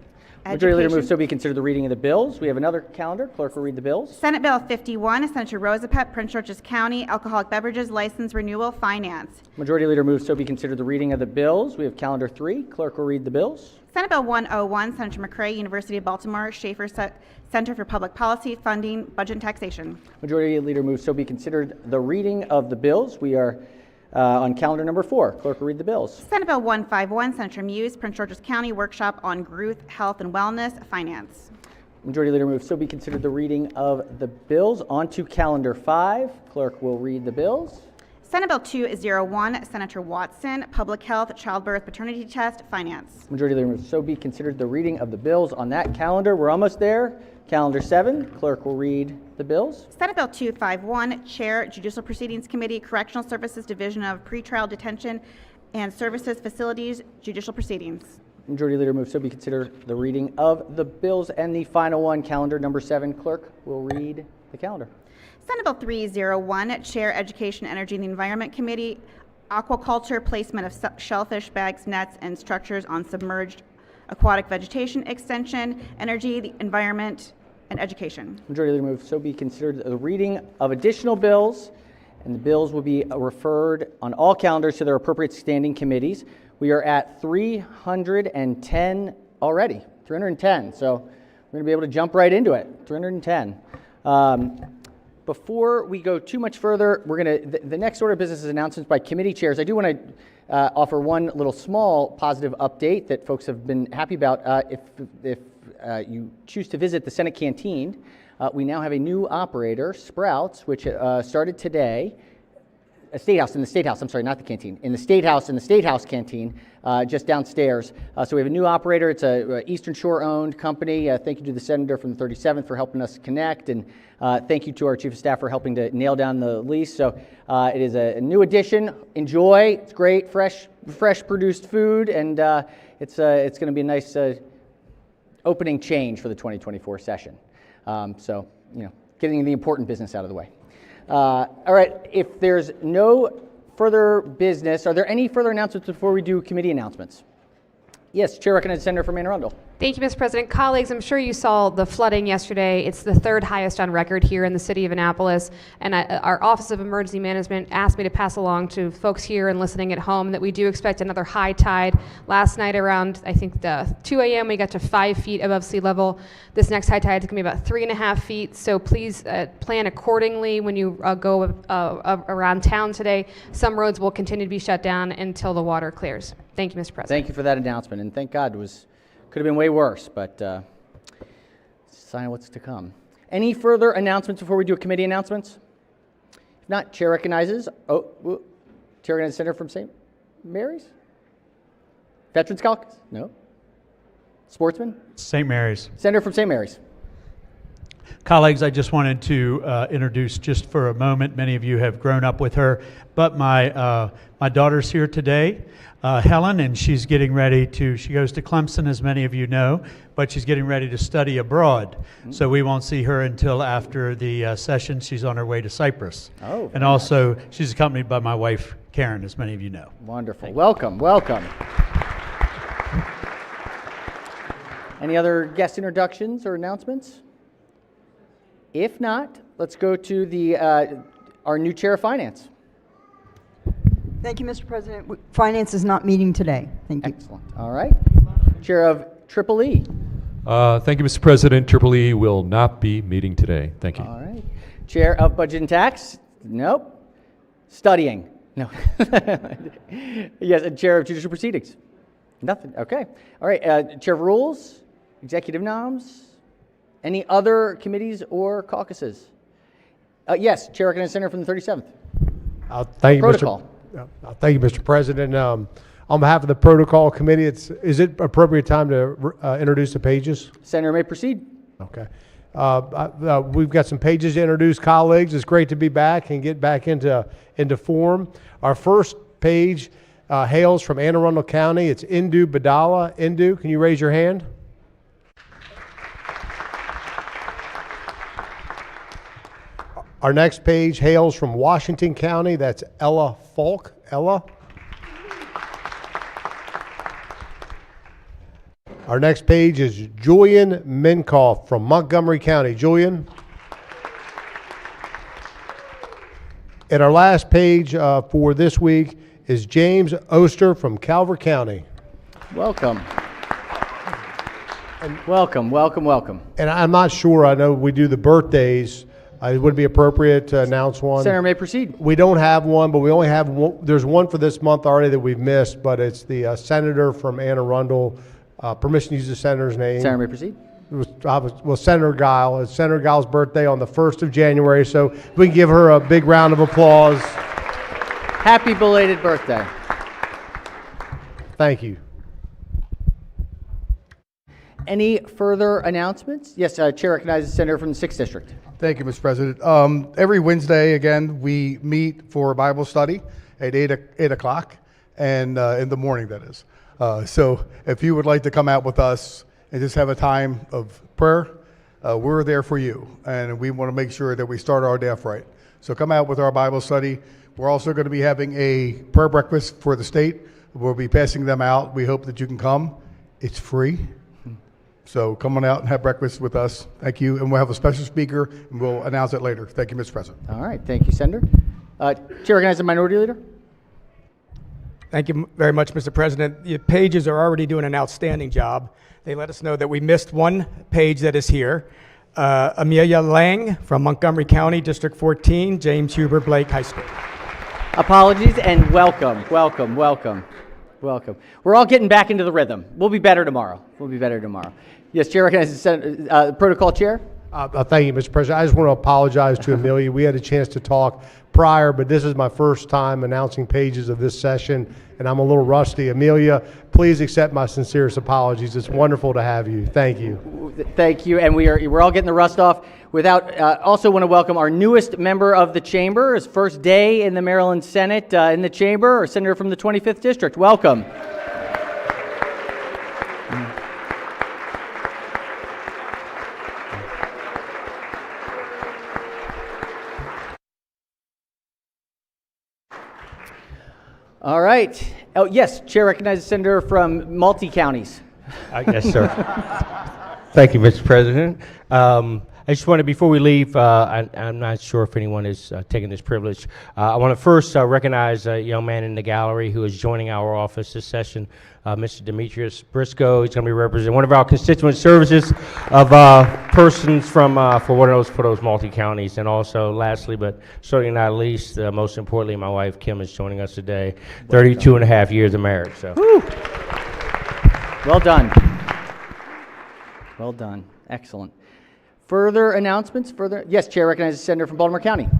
and Majority Leader moves so be considered the reading of the bills. We have another calendar. Clerk will read the bills. Senate Bill 51, Senator Rosapet, Prince George's County, Alcoholic Beverages License Renewal, Finance. Majority Leader moves so be considered the reading of the bills. We have calendar 3. Clerk will read the bills. Senate Bill 101, Senator McCray, University of Baltimore, Schaefer Center for Public Policy, Funding, Budget and Taxation. Majority Leader moves so be considered the reading of the bills. We are on calendar number 4. Clerk will read the bills. Senate Bill 151, Senator Muse, Prince George's County, Workshop on Growth, Health and Wellness, Finance. Majority Leader moves so be considered the reading of the bills. On to calendar 5. Clerk will read the bills. Senate Bill 201, Senator Watson, Public Health, Childbirth, Paternity Test, Finance. Majority Leader moves so be considered the reading of the bills on that calendar. We're almost there. Calendar 7. Clerk will read the bills. Senate Bill 251, Chair, Judicial Proceedings Committee, Correctional Services Division of Pretrial Detention and Services Facilities, Judicial Proceedings. Majority Leader moves so be considered the reading of the bills. And the final one, calendar number 7. Clerk will read the calendar. Senate Bill 301, Chair, Education, Energy and the Environment Committee, Aquaculture, Placement of Shellfish Bags, Nets, and Structures on Submerged Aquatic Vegetation Extension, Energy, the Environment, and Education. Majority Leader moves so be considered the reading of additional bills, and the bills will be referred on all calendars to their appropriate standing committees. We are at 310 already, 310. So we're going to be able to jump right into it, 310. Before we go too much further, we're going to, the next order of business is announcements by committee chairs. I do want to offer one little small positive update that folks have been happy about. If you choose to visit the Senate canteen, we now have a new operator, Sprouts, which started today. State House, in the State House, I'm sorry, not the canteen, in the State House canteen, just downstairs. So we have a new operator. It's a Eastern Shore owned company. Thank you to the Senator from the 37th for helping us connect, and thank you to our Chief of Staff for helping to nail down the lease. So it is a new addition. Enjoy. It's great, fresh produced food, and it's going to be a nice opening change for the 2024 session. So, getting the important business out of the way. All right, if there's no further business, are there any further announcements before we do committee announcements? Yes, Chair recognizes Senator from Anne Arundel. Thank you, Mr. President. Colleagues, I'm sure you saw the flooding yesterday. It's the third highest on record here in the city of Annapolis. And our Office of Emergency Management asked me to pass along to folks here and listening at home that we do expect another high tide. Last night around, I think, 2 a.m., we got to 5 feet above sea level. This next high tide is going to be about 3.5 feet. So please plan accordingly when you go around town today. Some roads will continue to be shut down until the water clears. Thank you, Mr. President. Thank you for that announcement, and thank God could have been way worse, but it's a sign of what's to come. Any further announcements before we do committee announcements? If not, Chair recognizes. Chair recognizes Senator from St. Mary's? Veterans Caucus? No. Sportsman? St. Mary's. Senator from St. Mary's. Colleagues, I just wanted to introduce just for a moment, many of you have grown up with her, but my daughter's here today, Helen, and she's getting ready she goes to Clemson, as many of you know, but she's getting ready to study abroad. Mm-hmm. So we won't see her until after the session. She's on her way to Cyprus. Oh, and also, she's accompanied by my wife, Karen, as many of you know. Wonderful. Welcome. Any other guest introductions or announcements? If not, let's go to our new Chair of Finance. Thank you, Mr. President. Finance is not meeting today. Thank you. Excellent. All right. Chair of Triple E. Thank you, Mr. President. Triple E will not be meeting today. Thank you. All right. Chair of Budget and Tax. Nope. Studying. No. Yes. And Chair of Judicial Proceedings. Nothing. Okay. All right. Chair of Rules. Executive Noms. Any other committees or caucuses? Yes, Chair recognizes Senator from the 37th. Thank you, Protocol. Thank you, Mr. President. On behalf of the Protocol Committee, is it appropriate time to introduce the pages? Senator may proceed. Okay. We've got some pages to introduce, colleagues. It's great to be back and get back into form. Our first page hails from Anne Arundel County. It's Indu Badala. Indu, can you raise your hand? Our next page hails from Washington County. That's Ella Falk. Ella. Our next page is Julian Minkoff from Montgomery County. Julian. And our last page for this week is James Oster from Calvert County. Welcome. Welcome. And I'm not sure, I know we do the birthdays. It would be appropriate to announce one. Senator may proceed. We don't have one, but we only have one. There's one for this month already that we've missed, but it's the senator from Anne Arundel. Permission to use the senator's name. Senator may proceed. Well, Senator Guile. It's Senator Guile's birthday on the 1st of January, so we can give her a big round of applause. Happy belated birthday. Thank you. Any further announcements? Yes, Chair recognizes the Senator from the 6th District. Thank you, Mr. President. Every Wednesday, again, we meet for a Bible study at 8 o'clock, and in the morning, that is. So if you would like to come out with us and just have a time of prayer, we're there for you, and we want to make sure that we start our day off right. So come out with our Bible study. We're also going to be having a prayer breakfast for the state. We'll be passing them out. We hope that you can come. It's free. So come on out and have breakfast with us. Thank you. And we'll have a special speaker, and we'll announce it later. Thank you, Mr. President. All right. Thank you, Senator. Chair recognizes the Minority Leader. Thank you very much, Mr. President. The pages are already doing an outstanding job. They let us know that we missed one page that is here. Amelia Lang from Montgomery County, District 14, James Huber Blake High School. Apologies and welcome. We're all getting back into the rhythm. We'll be better tomorrow. Yes, Chair recognizes Protocol Chair. Thank you, Mr. President. I just want to apologize to Amelia. We had a chance to talk prior, but this is my first time announcing pages of this session, and I'm a little rusty. Amelia, please accept my sincerest apologies. It's wonderful to have you. Thank you. Thank you, and we're all getting the rust off. Also want to welcome our newest member of the chamber, his first day in the Maryland Senate in the chamber, our senator from the 25th District. Welcome. All right. Oh, yes, Chair recognizes Senator from multi-counties. Yes, sir. Thank you, Mr. President. I just want to, before we leave, I'm not sure if anyone is taking this privilege. I want to first recognize a young man in the gallery who is joining our office this session, Mr. Demetrius Briscoe. He's going to be representing one of our constituent services of persons from for those multi-counties. And also, lastly, but certainly not least, most importantly, my wife Kim is joining us today. 32 and a half years of marriage. So, woo. Well done. Well done. Excellent. Further announcements? Yes, Chair recognizes the Senator from Baltimore County.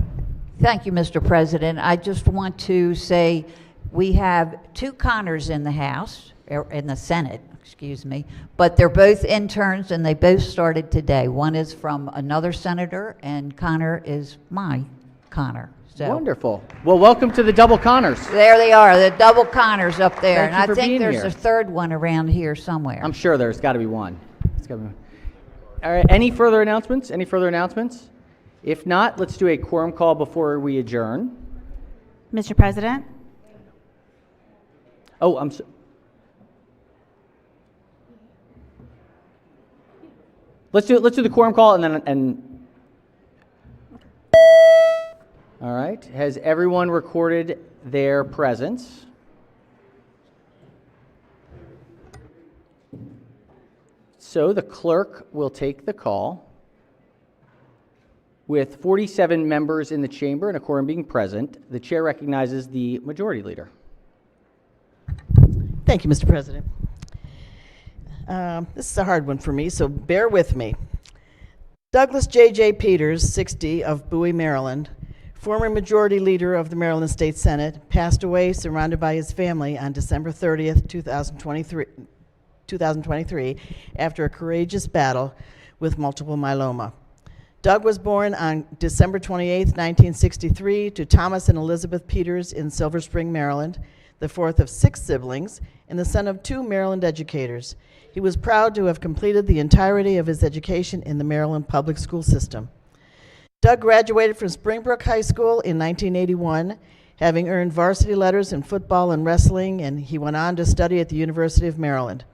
Thank you, Mr. President. I just want to say we have two Connors in the House, or in the Senate, excuse me, but they're both interns and they both started today. One is from another senator and Connor is my Connor. So. Wonderful. Well, welcome to the double Connors. There they are, the double Connors up there. Thank and you I for think being there's here. a third one around here somewhere. I'm sure there's got to be one. All right, any further announcements? Any further announcements? If not, let's do a quorum call before we adjourn. Mr. President? Oh, let's do the quorum call and all right. Has everyone recorded their presence? So the clerk will take the call. With 47 members in the chamber and a quorum being present, the chair recognizes the majority leader. Thank you, Mr. President. This is a hard one for me, so bear with me. Douglas J.J. Peters, 60, of Bowie, Maryland, former majority leader of the Maryland State Senate, passed away surrounded by his family on December 30th, 2023, after a courageous battle with multiple myeloma. Doug was born on December 28, 1963, to Thomas and Elizabeth Peters in Silver Spring, Maryland, the fourth of 6 siblings, and the son of 2 Maryland educators. He was proud to have completed the entirety of his education in the Maryland public school system. Doug graduated from Springbrook High School in 1981, having earned varsity letters in football and wrestling, and he went on to study at the University of Maryland.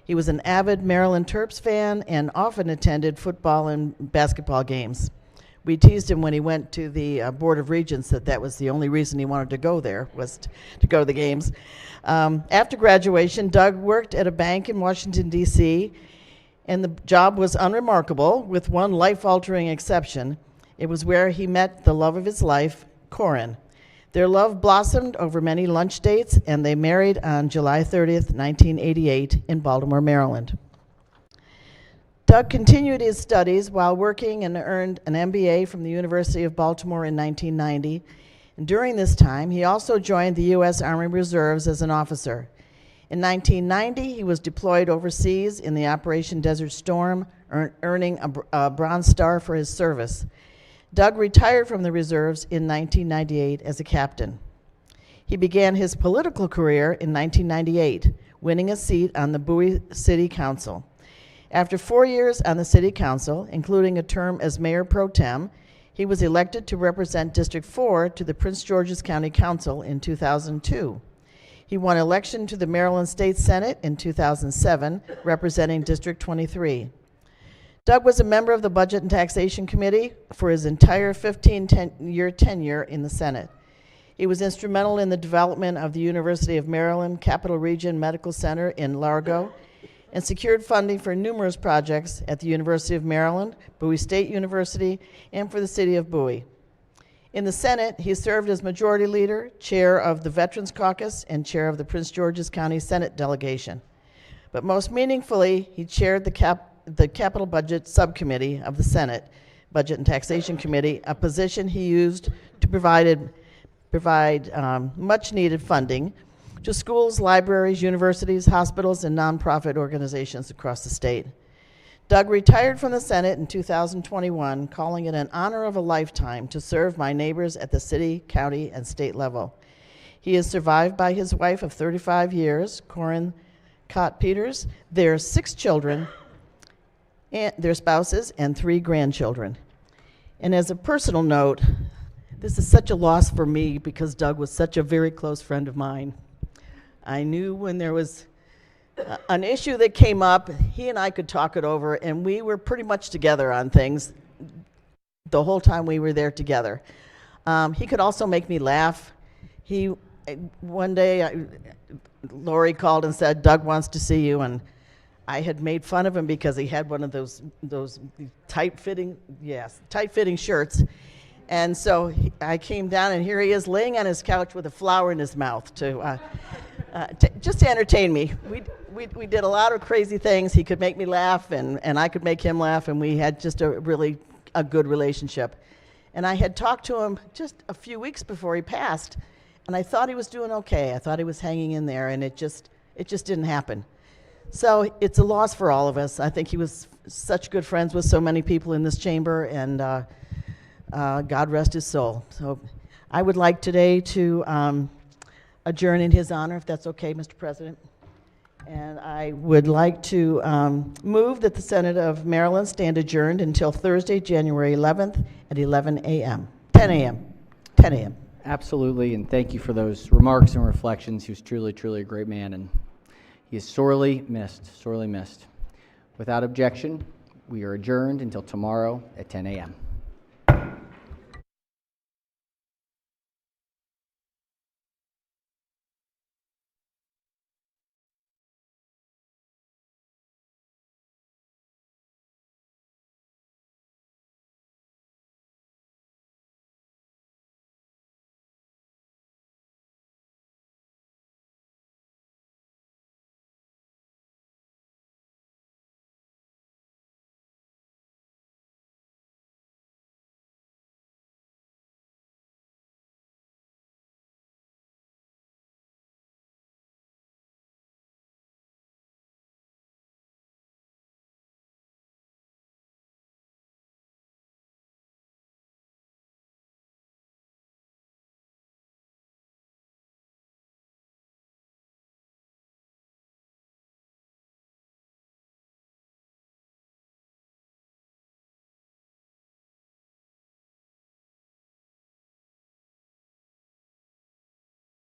He was an avid Maryland Terps fan and often attended football and basketball games. We teased him when he went to the Board of Regents that was the only reason he wanted to go there, was to go to the games. After graduation, Doug worked at a bank in Washington, D.C., and the job was unremarkable, with one life-altering exception. It was where he met the love of his life, Corin. Their love blossomed over many lunch dates, and they married on July 30th, 1988, in Baltimore, Maryland. Doug continued his studies while working and earned an MBA from the University of Baltimore in 1990. And during this time, he also joined the U.S. Army Reserves as an officer. In 1990, he was deployed overseas in the Operation Desert Storm, earning a Bronze Star for his service. Doug retired from the reserves in 1998 as a captain. He began his political career in 1998, winning a seat on the Bowie City Council. After 4 years on the City Council, including a term as Mayor Pro Tem, he was elected to represent District 4 to the Prince George's County Council in 2002. He won election to the Maryland State Senate in 2007, representing District 23. Doug was a member of the Budget and Taxation Committee for his entire 15-year tenure in the Senate. He was instrumental in the development of the University of Maryland Capital Region Medical Center in Largo and secured funding for numerous projects at the University of Maryland, Bowie State University, and for the city of Bowie. In the Senate, he served as Majority Leader, Chair of the Veterans Caucus, and Chair of the Prince George's County Senate Delegation. But most meaningfully, he chaired the Capital Budget Subcommittee of the Senate Budget and Taxation Committee, a position he used to provide much-needed funding to schools, libraries, universities, hospitals, and nonprofit organizations across the state. Doug retired from the Senate in 2021, calling it an honor of a lifetime to serve my neighbors at the city, county, and state level. He is survived by his wife of 35 years, Corinne Cott Peters, their 6 children, and their spouses, and 3 grandchildren. And as a personal note, this is such a loss for me because Doug was such a very close friend of mine. I knew when there was an issue that came up, he and I could talk it over, and we were pretty much together on things the whole time we were there together. He could also make me laugh. One day, Lori called and said, "Doug wants to see you," and I had made fun of him because he had one of those tight-fitting shirts. And so I came down, and here he is laying on his couch with a flower in his mouth just to entertain me. We did a lot of crazy things. He could make me laugh, and I could make him laugh, and we had just a really good relationship. And I had talked to him just a few weeks before he passed, and I thought he was doing okay. I thought he was hanging in there, and it just didn't happen. So it's a loss for all of us. I think he was such good friends with so many people in this chamber, and God rest his soul. So I would like today to adjourn in his honor, if that's okay, Mr. President. And I would like to move that the Senate of Maryland stand adjourned until Thursday, January 11th at 11 a.m. 10 a.m. Absolutely, and thank you for those remarks and reflections. He was truly, truly a great man, and he is sorely missed, sorely missed. Without objection, we are adjourned until tomorrow at 10 a.m.